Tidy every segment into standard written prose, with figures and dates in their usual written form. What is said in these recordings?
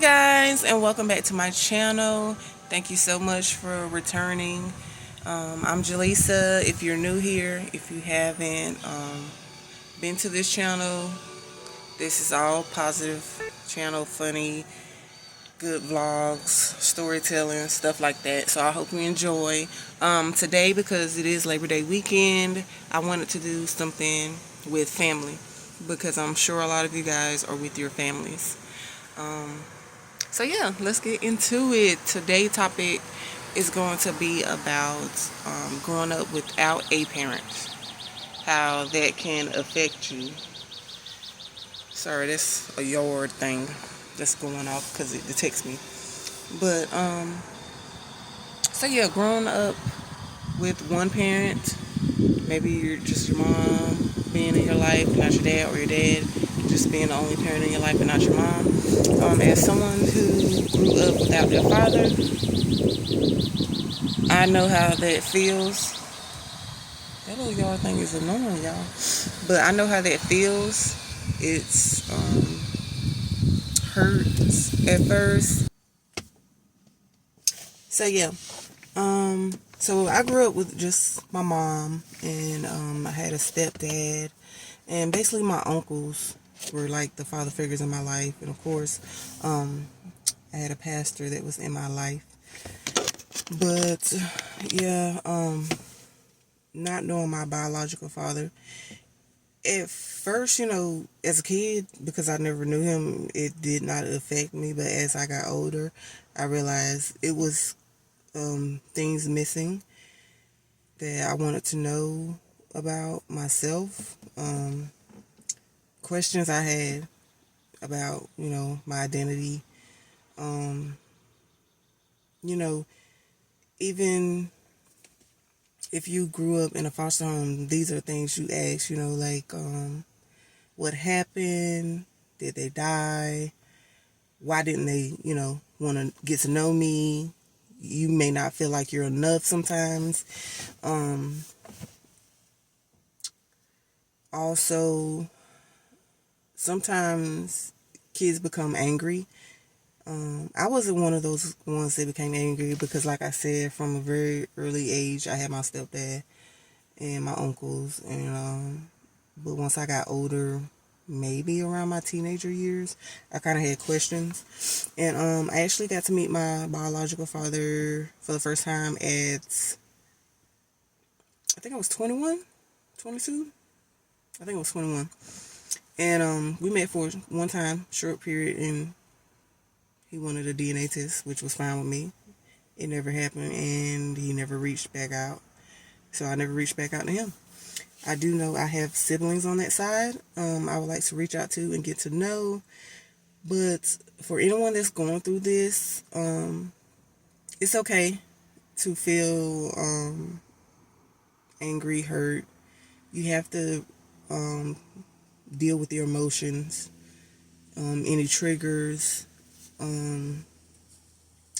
guys, and welcome back to my channel. Thank you so much for returning. I'm Jaleesa. If you're new here, if you haven't been to this channel, this is all positive channel, funny, good vlogs, storytelling, stuff like that. So I hope you enjoy. Today, because it is Labor Day weekend, I wanted to do something with family because I'm sure a lot of you guys are with your families. So yeah, let's get into it. Today's topic is going to be about growing up without a parent, how that can affect you. Sorry, that's a yard thing that's going off because it detects me. But so yeah, growing up with one parent, maybe you're just your mom being in your life, not your dad, or your dad just being the only parent in your life and not your mom. As someone who grew up without their father, I know how that feels. That little yard thing is annoying, y'all. But I know how that feels. It's hurts at first. So yeah. So I grew up with just my mom, and I had a stepdad, and basically my uncles were like the father figures in my life, and of course, I had a pastor that was in my life. But yeah, not knowing my biological father, at first, as a kid, because I never knew him, it did not affect me. But as I got older, I realized it was things missing that I wanted to know about myself. Questions I had about, my identity. Um, you know, even if you grew up in a foster home, these are things you ask, like what happened? Did they die? Why didn't they, want to get to know me? You may not feel like you're enough sometimes. Also, sometimes kids become angry. I wasn't one of those ones that became angry because, like I said, from a very early age, I had my stepdad and my uncles, and but once I got older, maybe around my teenager years, I kind of had questions, and I actually got to meet my biological father for the first time at, I think I was 21, 22. I think I was 21, and we met for one time, short period, and he wanted a DNA test, which was fine with me. It never happened, and he never reached back out. So I never reached back out to him. I do know I have siblings on that side. I would like to reach out to and get to know. But for anyone that's going through this, it's okay to feel angry, hurt. You have to deal with your emotions, any triggers, and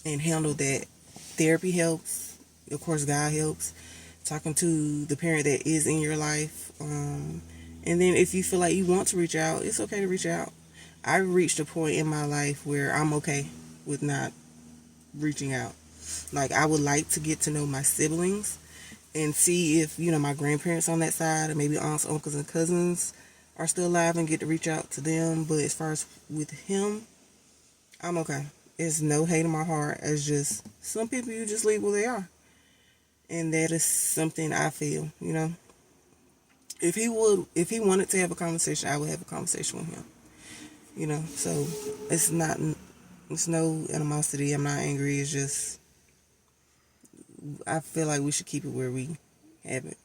handle that. Therapy helps. Of course, God helps. Talking to the parent that is in your life. And then if you feel like you want to reach out, it's okay to reach out. I reached a point in my life where I'm okay with not reaching out. Like, I would like to get to know my siblings and see if, my grandparents on that side, or maybe aunts, uncles, and cousins are still alive and get to reach out to them. But as far as with him, I'm okay. It's no hate in my heart. It's just some people you just leave where they are. And that is something I feel, If he wanted to have a conversation, I would have a conversation with him. So it's no animosity. I'm not angry. It's just, I feel like we should keep it where we have it,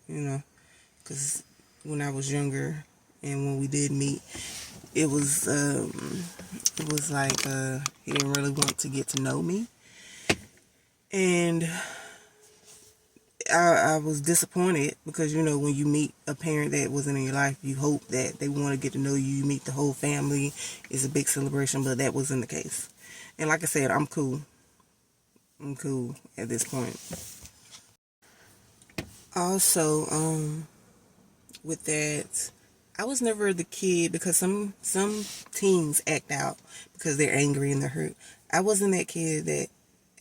because when I was younger and when we did meet, it was like he didn't really want to get to know me, and I was disappointed because, when you meet a parent that wasn't in your life, you hope that they want to get to know you. You meet the whole family. It's a big celebration, but that wasn't the case. And like I said, I'm cool. I'm cool at this point. Also, with that, I was never the kid, because some teens act out because they're angry and they're hurt. I wasn't that kid that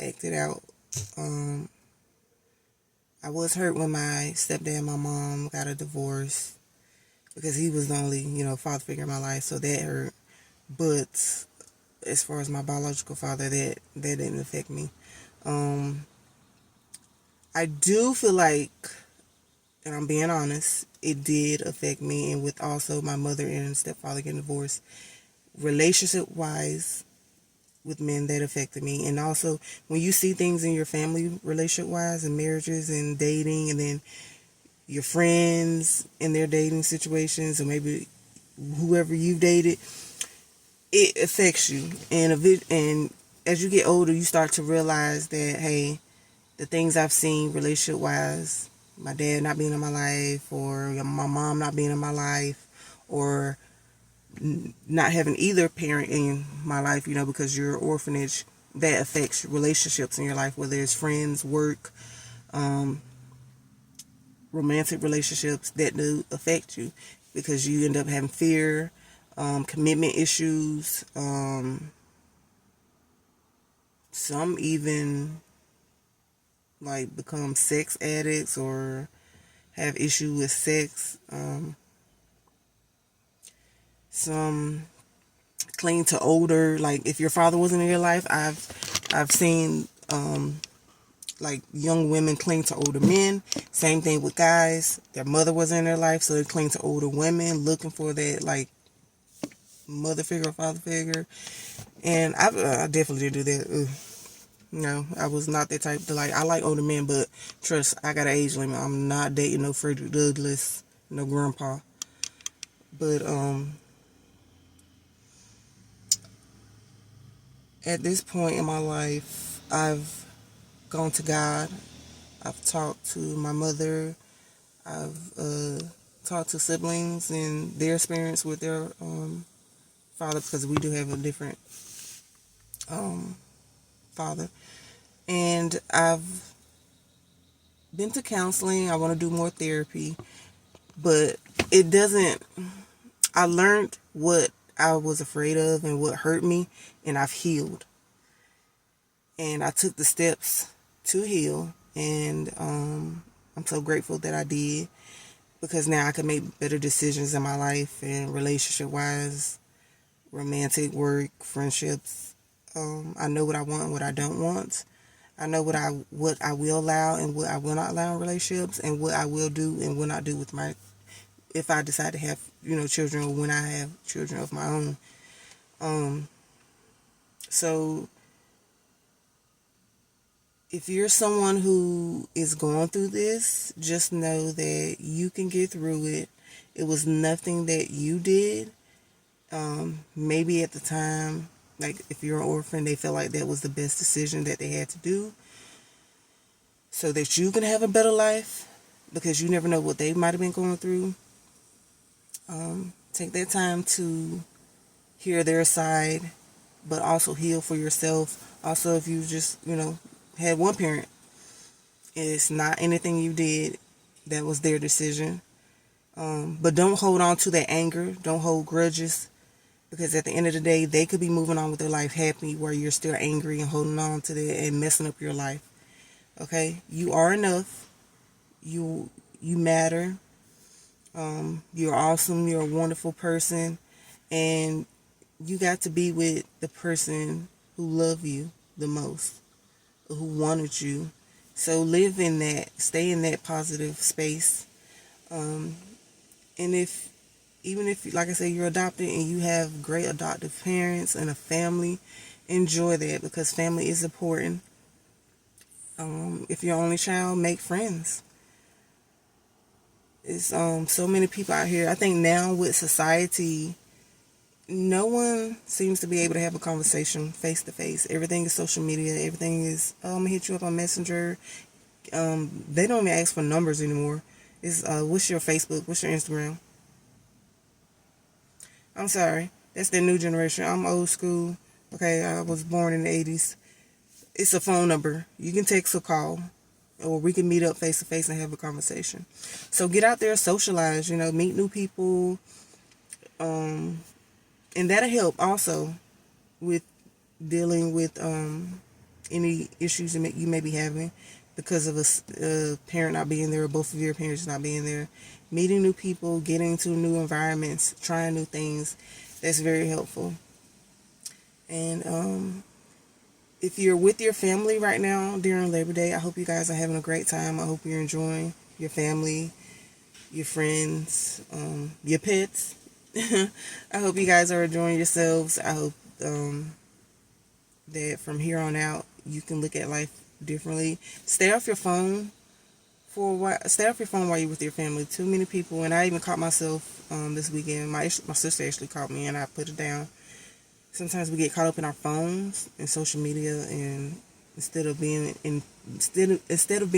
acted out. Um, I was hurt when my stepdad and my mom got a divorce, because he was the only, father figure in my life, so that hurt. But as far as my biological father, that didn't affect me. Um, I do feel like, and I'm being honest, it did affect me, and with also my mother and stepfather getting divorced, relationship wise, with men, that affected me. And also, when you see things in your family, relationship wise, and marriages and dating, and then your friends in their dating situations, or maybe whoever you dated, it affects you. And as you get older, you start to realize that, hey, the things I've seen relationship wise, my dad not being in my life, or my mom not being in my life, or not having either parent in my life, because you're an orphanage, that affects relationships in your life, whether it's friends, work, romantic relationships, that do affect you, because you end up having fear, commitment issues, some even like become sex addicts or have issue with sex. Some cling to older, like if your father wasn't in your life, I've seen like young women cling to older men. Same thing with guys, their mother was in their life, so they cling to older women, looking for that like mother figure or father figure. And I definitely did do that. Ugh. No, I was not that type to, like, I like older men, but trust, I got an age limit. I'm not dating no Frederick Douglass, no grandpa. But at this point in my life, I've gone to God. I've talked to my mother. I've talked to siblings and their experience with their father, because we do have a different father. And I've been to counseling. I want to do more therapy, but it doesn't. I learned what I was afraid of and what hurt me, and I've healed. And I took the steps to heal, and I'm so grateful that I did, because now I can make better decisions in my life, and relationship wise, romantic, work, friendships. I know what I want and what I don't want. I know what I will allow and what I will not allow in relationships, and what I will do and will not do with my, if I decide to have, children, or when I have children of my own. So if you're someone who is going through this, just know that you can get through it. It was nothing that you did. Maybe at the time, like if you're an orphan, they felt like that was the best decision that they had to do, so that you can have a better life, because you never know what they might have been going through. Take that time to hear their side, but also heal for yourself. Also, if you just, had one parent, it's not anything you did, that was their decision. But don't hold on to that anger. Don't hold grudges, because at the end of the day, they could be moving on with their life happy, where you're still angry and holding on to that and messing up your life. Okay? You are enough. You matter. You're awesome. You're a wonderful person. And you got to be with the person who loved you the most, who wanted you. So live in that. Stay in that positive space. And even if, like I said, you're adopted and you have great adoptive parents and a family, enjoy that, because family is important. If you're only child, make friends. It's so many people out here. I think now with society, no one seems to be able to have a conversation face to face. Everything is social media. Everything is, I'm gonna hit you up on Messenger. They don't even ask for numbers anymore. It's what's your Facebook? What's your Instagram? I'm sorry. That's the new generation. I'm old school. Okay, I was born in the 80s. It's a phone number. You can text or call, or we can meet up face to face and have a conversation. So get out there, socialize, meet new people, And that'll help also with dealing with any issues you may be having because of a parent not being there or both of your parents not being there. Meeting new people, getting into new environments, trying new things, that's very helpful. And if you're with your family right now during Labor Day, I hope you guys are having a great time. I hope you're enjoying your family, your friends, your pets. I hope you guys are enjoying yourselves. I hope that from here on out you can look at life differently. Stay off your phone for a while. Stay off your phone while you're with your family. Too many people, and I even caught myself this weekend. My sister actually caught me, and I put it down. Sometimes we get caught up in our phones and social media, and instead of being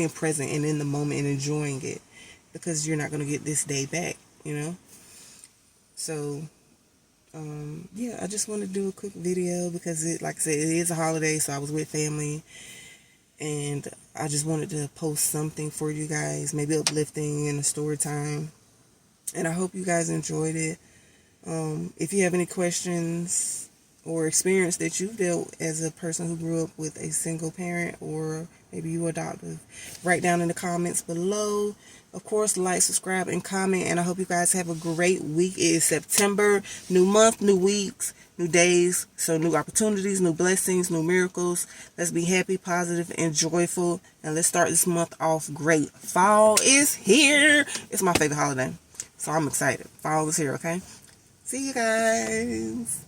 present and in the moment and enjoying it, because you're not going to get this day back, So yeah, I just want to do a quick video because like I said, it is a holiday, so I was with family, and I just wanted to post something for you guys, maybe uplifting and a story time, and I hope you guys enjoyed it. If you have any questions or experience that you've dealt as a person who grew up with a single parent, or maybe you were adopted, write down in the comments below. Of course, like, subscribe, and comment, and I hope you guys have a great week. It is September, new month, new weeks, new days, so new opportunities, new blessings, new miracles. Let's be happy, positive, and joyful, and let's start this month off great. Fall is here. It's my favorite holiday, so I'm excited. Fall is here, okay? See you guys.